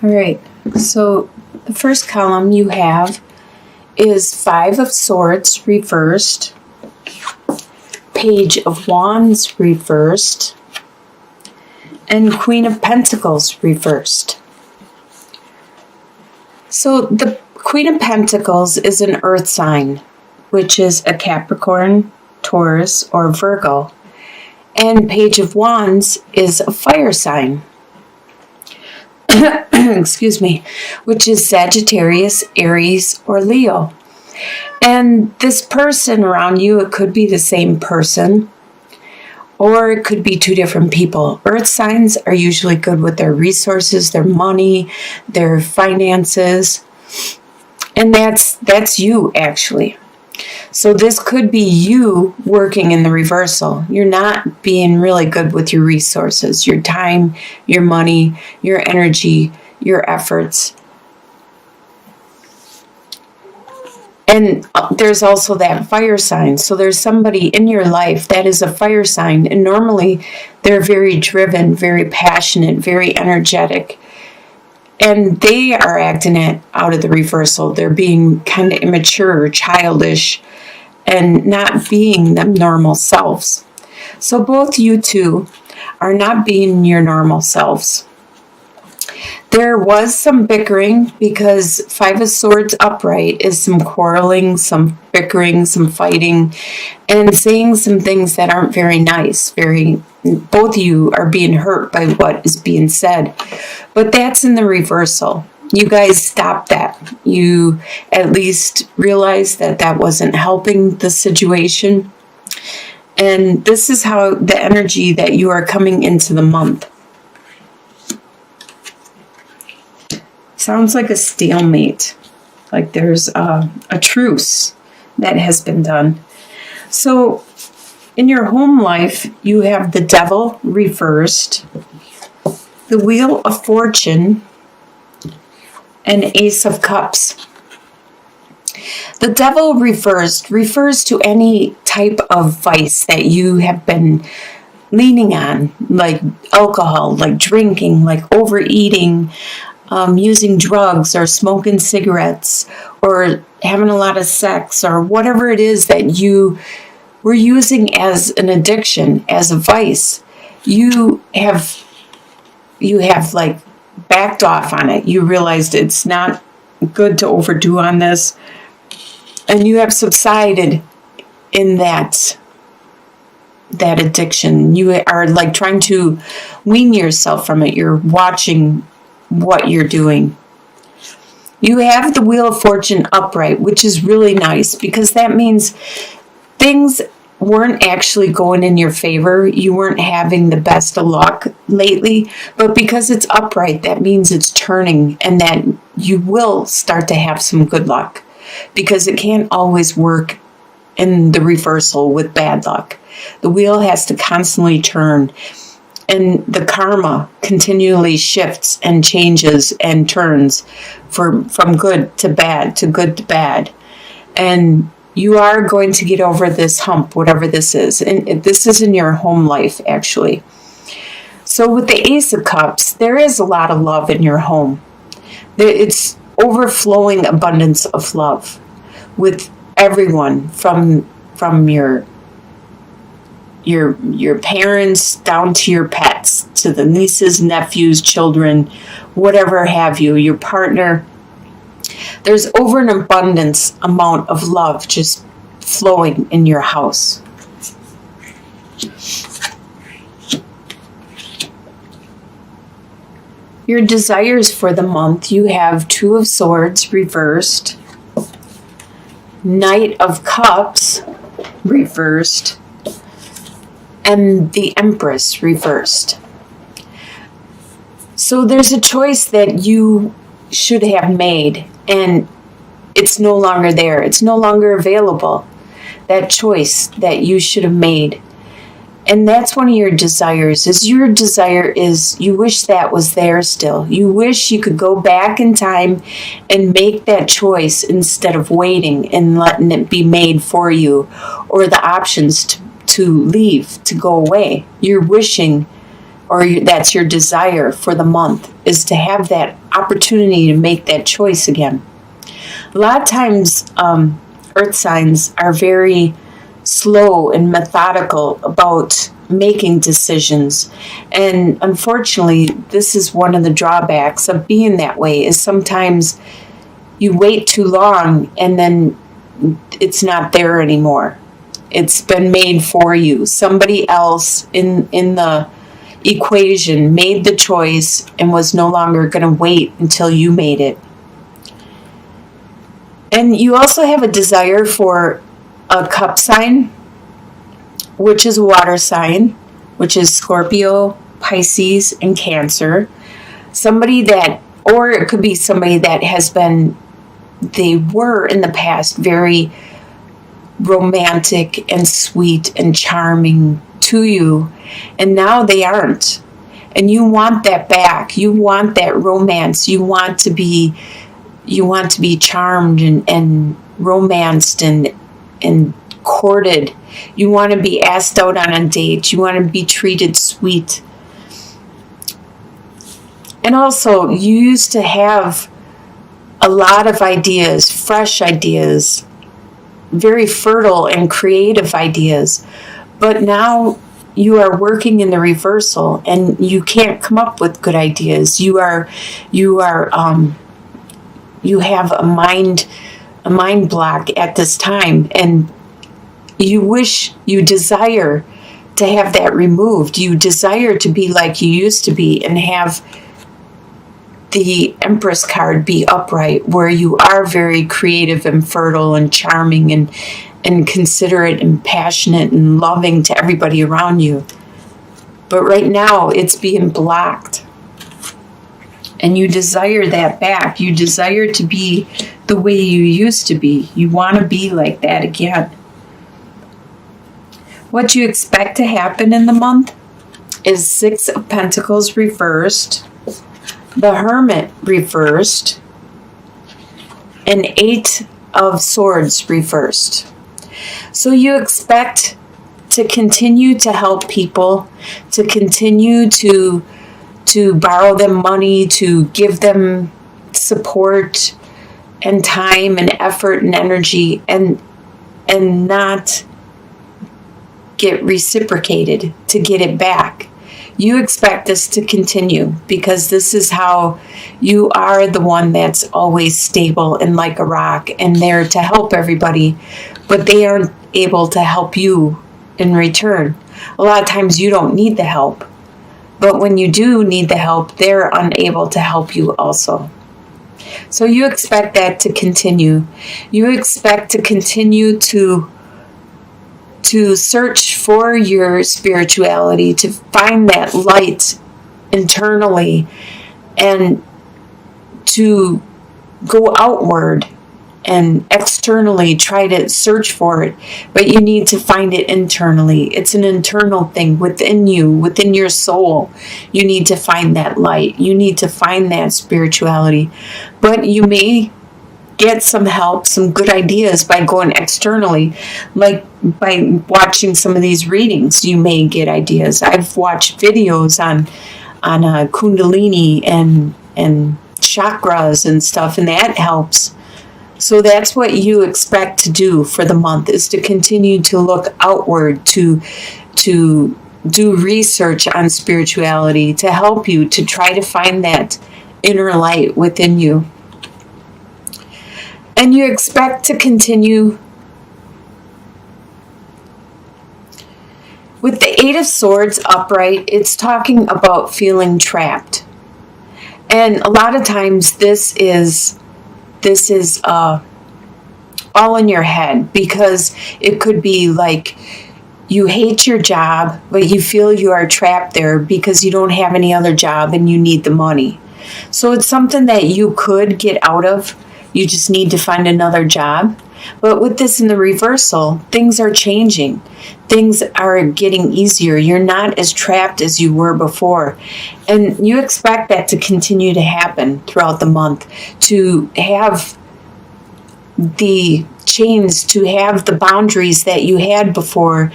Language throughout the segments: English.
All right, so the first column you have is Five of Swords reversed, Page of Wands reversed, and Queen of Pentacles reversed. So the Queen of Pentacles is an earth sign, which is a Capricorn, Taurus, or Virgo. And Page of Wands is a fire sign. Excuse me, which is Sagittarius, Aries, or Leo. And this person around you, it could be the same person, or it could be two different people. Earth signs are usually good with their resources, their money, their finances. And that's you, actually. So this could be you working in the reversal. You're not being really good with your resources, your time, your money, your energy, your efforts. And there's also that fire sign. So there's somebody in your life that is a fire sign. And normally they're very driven, very passionate, very energetic. And they are acting out of the reversal. They're being kind of immature, childish, and not being them normal selves. So both you two are not being your normal selves. There was some bickering because Five of Swords upright is some quarreling, some bickering, some fighting, and saying some things that aren't very nice. Both of you are being hurt by what is being said. But that's in the reversal. You guys stop that. You at least realize that that wasn't helping the situation. And this is how the energy that you are coming into the month. Sounds like a stalemate, like there's a truce that has been done. So in your home life, you have the Devil reversed, the Wheel of Fortune, and Ace of Cups. The Devil reversed refers to any type of vice that you have been leaning on, like alcohol, like drinking, like overeating, using drugs or smoking cigarettes or having a lot of sex or whatever it is that you were using as an addiction, as a vice. You have like backed off on it. You realized it's not good to overdo on this, and you have subsided in that addiction. You are like trying to wean yourself from it. You're watching what you're doing. You have the Wheel of Fortune upright, which is really nice because that means things weren't actually going in your favor. You weren't having the best of luck lately, but because it's upright, that means it's turning and that you will start to have some good luck because it can't always work in the reversal with bad luck. The wheel has to constantly turn. And the karma continually shifts and changes and turns from good to bad to good to bad. And you are going to get over this hump, whatever this is. And this is in your home life, actually. So with the Ace of Cups, there is a lot of love in your home. It's overflowing abundance of love with everyone from your parents down to your pets, to the nieces, nephews, children, whatever have you, your partner. There's over an abundance amount of love just flowing in your house. Your desires for the month, you have Two of Swords reversed, Knight of Cups reversed, and the Empress reversed. So there's a choice that you should have made, and it's no longer there. It's no longer available. That choice that you should have made. And that's one of your desires. Your desire is you wish that was there still. You wish you could go back in time and make that choice instead of waiting and letting it be made for you, or the options to leave, to go away. You're wishing, or that's your desire for the month, is to have that opportunity to make that choice again. A lot of times, earth signs are very slow and methodical about making decisions. And unfortunately, this is one of the drawbacks of being that way, is sometimes you wait too long and then it's not there anymore. It's been made for you. Somebody else in the equation made the choice and was no longer going to wait until you made it. And you also have a desire for a cup sign, which is a water sign, which is Scorpio, Pisces, and Cancer. Somebody that, or it could be somebody that has been, they were in the past very romantic and sweet and charming to you, and now they aren't. And you want that back. You want that romance. You want to be charmed and romanced and courted. You want to be asked out on a date. You want to be treated sweet. And also, you used to have a lot of ideas, fresh ideas, very fertile and creative ideas. But now you are working in the reversal and you can't come up with good ideas. You have a mind block at this time, and you desire to have that removed. You desire to be like you used to be and have the Empress card be upright, where you are very creative and fertile and charming and considerate and passionate and loving to everybody around you. But right now it's being blocked. And you desire that back. You desire to be the way you used to be. You want to be like that again. What you expect to happen in the month is 6 of Pentacles reversed, the Hermit reversed, and 8 of Swords reversed. So you expect to continue to help people, to continue to borrow them money, to give them support and time and effort and energy, and not get reciprocated, to get it back. You expect this to continue because this is how you are, the one that's always stable and like a rock and there to help everybody, but they aren't able to help you in return. A lot of times you don't need the help. But when you do need the help, they're unable to help you also. So you expect that to continue. You expect to continue to search for your spirituality, to find that light internally, and to go outward and externally try to search for it, but you need to find it internally. It's an internal thing within you, within your soul. You need to find that light. You need to find that spirituality. But you may get some help, some good ideas by going externally, like by watching some of these readings. You may get ideas. I've watched videos on Kundalini and chakras and stuff, and that helps. So that's what you expect to do for the month, is to continue to look outward, to do research on spirituality, to help you to try to find that inner light within you. And you expect to continue with the 8 of Swords upright. It's talking about feeling trapped. And a lot of times this is all in your head, because it could be like you hate your job, but you feel you are trapped there because you don't have any other job and you need the money. So it's something that you could get out of. You just need to find another job. But with this in the reversal, things are changing. Things are getting easier. You're not as trapped as you were before. And you expect that to continue to happen throughout the month, to have the chains, to have the boundaries that you had before,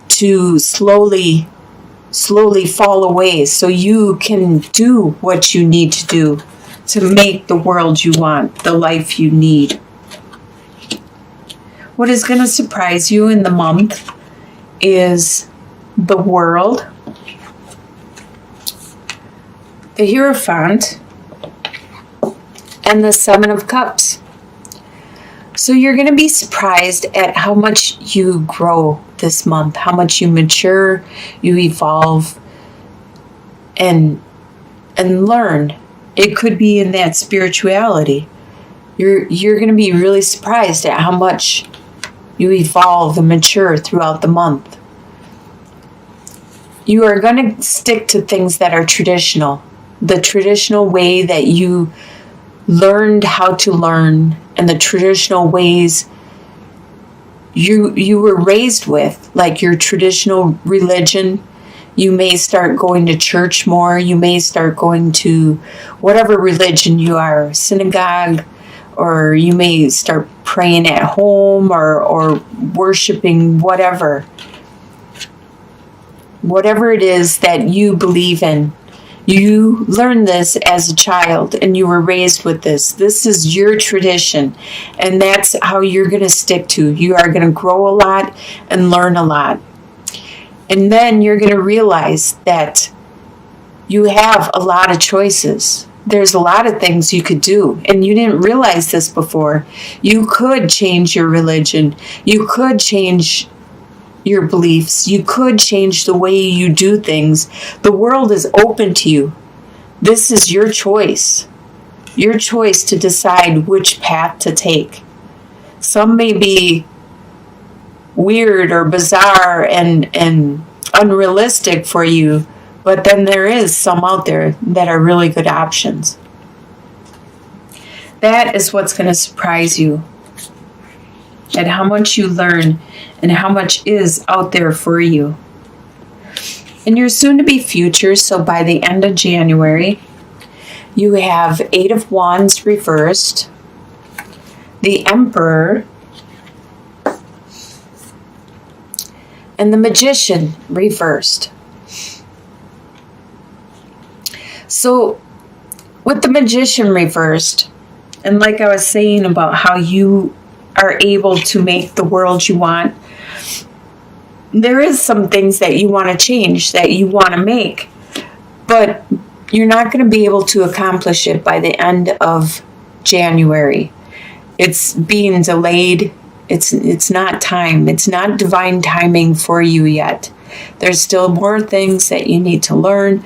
to slowly slowly fall away so you can do what you need to do to make the world you want, the life you need. What is going to surprise you in the month is the World, the Hierophant, and the Seven of Cups. So you're going to be surprised at how much you grow this month, how much you mature, you evolve, and learn. It could be in that spirituality. You're going to be really surprised at how much you evolve and mature throughout the month. You are going to stick to things that are traditional, the traditional way that you learned how to learn, and the traditional ways you were raised with, like your traditional religion. You may start going to church more. You may start going to whatever religion you are, synagogue, or you may start praying at home or worshiping whatever it is that you believe in. You learned this as a child and you were raised with this. This is your tradition, and that's how you're going to stick to. You are going to grow a lot and learn a lot. And then you're going to realize that you have a lot of choices. There's a lot of things you could do, and you didn't realize this before. You could change your religion. You could change your beliefs. You could change the way you do things. The world is open to you. This is your choice. Your choice to decide which path to take. Some may be weird or bizarre and unrealistic for you, but then there is some out there that are really good options. That is what's going to surprise you, at how much you learn and how much is out there for you. In your soon-to-be future, so by the end of January, you have 8 of Wands reversed, the Emperor, and the Magician reversed. So with the Magician reversed, and like I was saying about how you are able to make the world you want, there is some things that you want to change, that you want to make, but you're not going to be able to accomplish it by the end of January. It's being delayed. It's not time. It's not divine timing for you yet. There's still more things that you need to learn.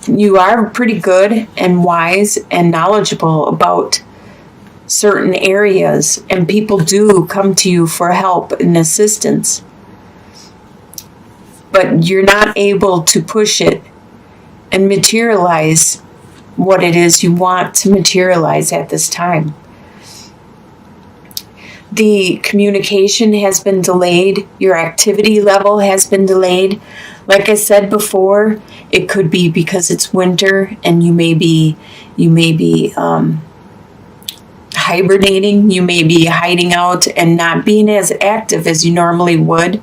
You are pretty good and wise and knowledgeable about certain areas, and people do come to you for help and assistance. But you're not able to push it and materialize what it is you want to materialize at this time. The communication has been delayed. Your activity level has been delayed. Like I said before, it could be because it's winter and you may be hibernating. You may be hiding out and not being as active as you normally would.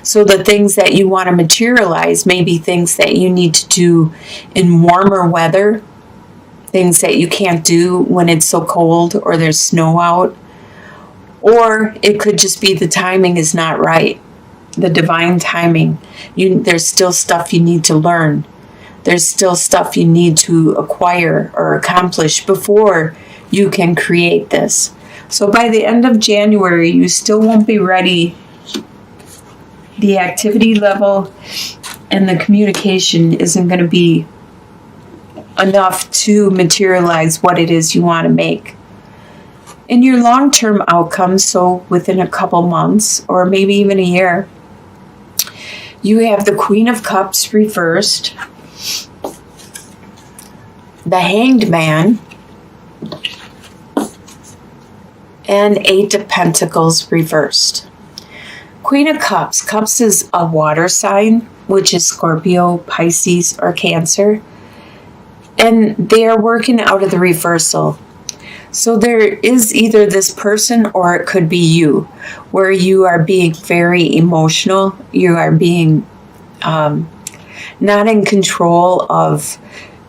So the things that you want to materialize may be things that you need to do in warmer weather, things that you can't do when it's so cold or there's snow out. Or it could just be the timing is not right, the divine timing. There's still stuff you need to learn. There's still stuff you need to acquire or accomplish before you can create this. So by the end of January, you still won't be ready. The activity level and the communication isn't going to be enough to materialize what it is you want to make. In your long-term outcomes, so within a couple months or maybe even a year, you have the Queen of Cups reversed, the Hanged Man, and 8 of Pentacles reversed. Queen of Cups. Cups is a water sign, which is Scorpio, Pisces, or Cancer. And they are working out of the reversal. So there is either this person or it could be you, where you are being very emotional. You are being not in control of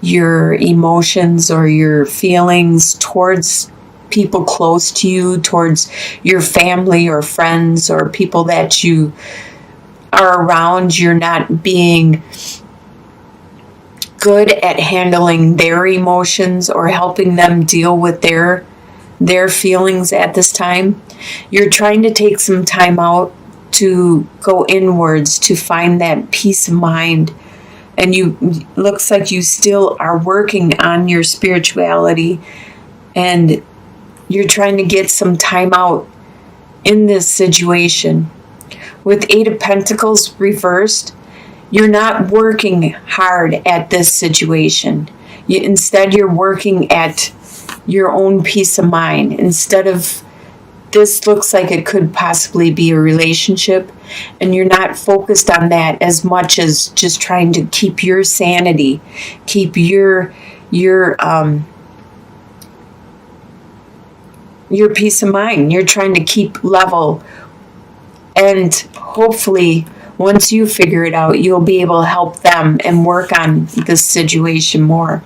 your emotions or your feelings towards people close to you, towards your family or friends or people that you are around. You're not being good at handling their emotions or helping them deal with their feelings at this time. You're trying to take some time out to go inwards to find that peace of mind. And you looks like you still are working on your spirituality, and you're trying to get some time out in this situation. With Eight of Pentacles reversed, you're not working hard at this situation. Instead, you're working at your own peace of mind. Instead of, this looks like it could possibly be a relationship, and you're not focused on that as much as just trying to keep your sanity, keep your peace of mind. You're trying to keep level, and hopefully once you figure it out, you'll be able to help them and work on this situation more.